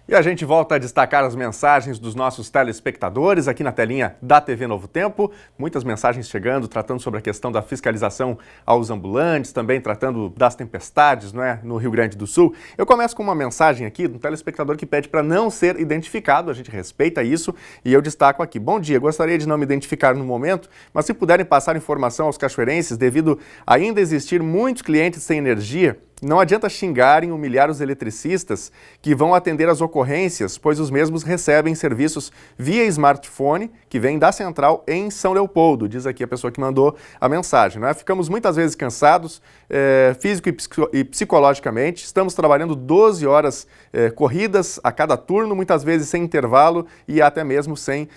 A: E a gente volta a destacar as mensagens dos nossos telespectadores aqui na telinha da TV Novo Tempo. Muitas mensagens chegando, tratando sobre a questão da fiscalização aos ambulantes, também tratando das tempestades, não é, no Rio Grande do Sul. Eu começo com uma mensagem aqui de um telespectador que pede para não ser identificado, a gente respeita isso e eu destaco aqui. Bom dia, gostaria de não me identificar no momento, mas se puderem passar informação aos cachoeirenses, devido a ainda existir muitos clientes sem energia, não adianta xingarem e humilhar os eletricistas que vão atender as ocorrências, pois os mesmos recebem serviços via smartphone que vem da central em São Leopoldo, diz aqui a pessoa que mandou a mensagem. Não é? Ficamos muitas vezes cansados, físico e psicologicamente, estamos trabalhando 12 horas corridas a cada turno, muitas vezes sem intervalo e até mesmo sem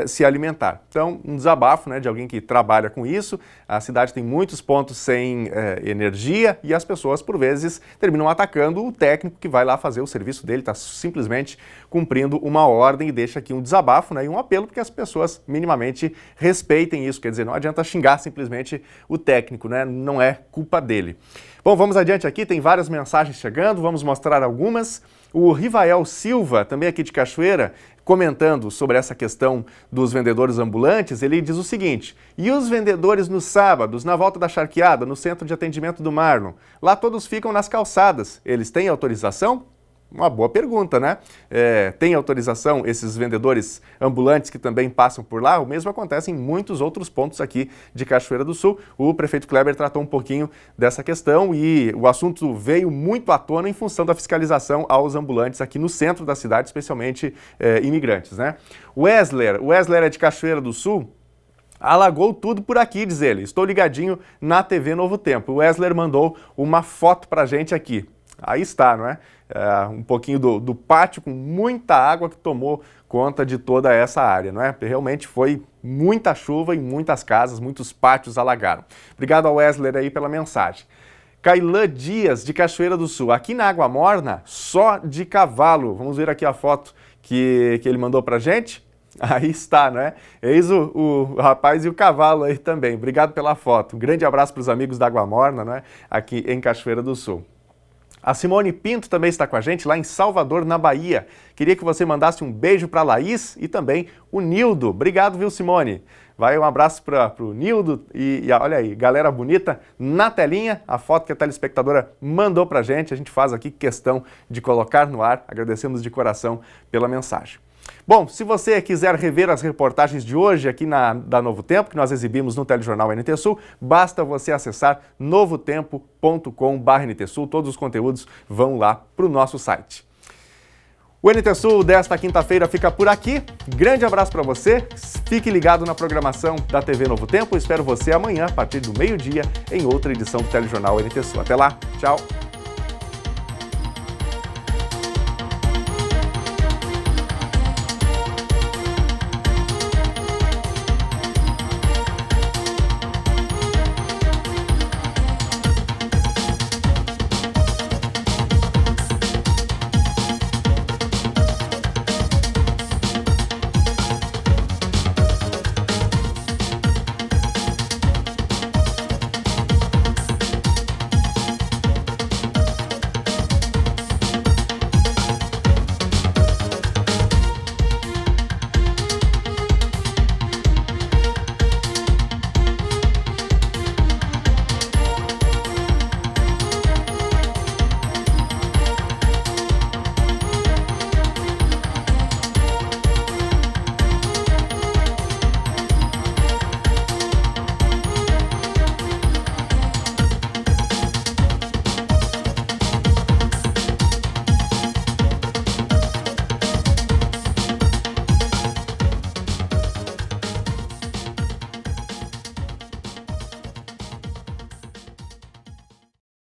A: se alimentar. Então, um desabafo, né, de alguém que trabalha com isso. A cidade tem muitos pontos sem energia e as pessoas, por vezes, terminam atacando o técnico que vai lá fazer o serviço dele, está simplesmente cumprindo uma ordem, e deixa aqui um desabafo, né, e um apelo para que as pessoas minimamente respeitem isso. Quer dizer, não adianta xingar simplesmente o técnico, né, não é culpa dele. Bom, vamos adiante aqui, tem várias mensagens chegando, vamos mostrar algumas. O Rivael Silva, também aqui de Cachoeira, comentando sobre essa questão dos vendedores ambulantes, ele diz o seguinte: e os vendedores nos sábados, na volta da Charqueada, no centro de atendimento do Marlon? Lá todos ficam nas calçadas. Eles têm autorização? Uma boa pergunta, né? Tem autorização esses vendedores ambulantes que também passam por lá? O mesmo acontece em muitos outros pontos aqui de Cachoeira do Sul. O prefeito Kleber tratou um pouquinho dessa questão e o assunto veio muito à tona em função da fiscalização aos ambulantes aqui no centro da cidade, especialmente imigrantes, né? O Wesley é de Cachoeira do Sul. Alagou tudo por aqui, diz ele. Estou ligadinho na TV Novo Tempo. O Wesley mandou uma foto pra gente aqui. Aí está, não é? Um pouquinho do pátio com muita água que tomou conta de toda essa área, não é? Realmente foi muita chuva e muitas casas, muitos pátios alagaram. Obrigado ao Wesley aí pela mensagem. Cailã Dias, de Cachoeira do Sul. Aqui na Água Morna, só de cavalo. Vamos ver aqui a foto que ele mandou pra gente. Aí está, né? Eis o rapaz e o cavalo aí também. Obrigado pela foto. Um grande abraço para os amigos da Água Morna, né? Aqui em Cachoeira do Sul. A Simone Pinto também está com a gente lá em Salvador, na Bahia. Queria que você mandasse um beijo para a Laís e também o Nildo. Obrigado, viu, Simone? Vai um abraço para o Nildo e olha aí, galera bonita na telinha, a foto que a telespectadora mandou para a gente faz aqui questão de colocar no ar. Agradecemos de coração pela mensagem. Bom, se você quiser rever as reportagens de hoje aqui da Novo Tempo, que nós exibimos no telejornal NT Sul, basta você acessar novotempo.com/NT Sul. Todos os conteúdos vão lá para o nosso site. O NT Sul desta quinta-feira fica por aqui. Grande abraço para você. Fique ligado na programação da TV Novo Tempo. Espero você amanhã, a partir do meio-dia, em outra edição do telejornal NT Sul. Até lá. Tchau.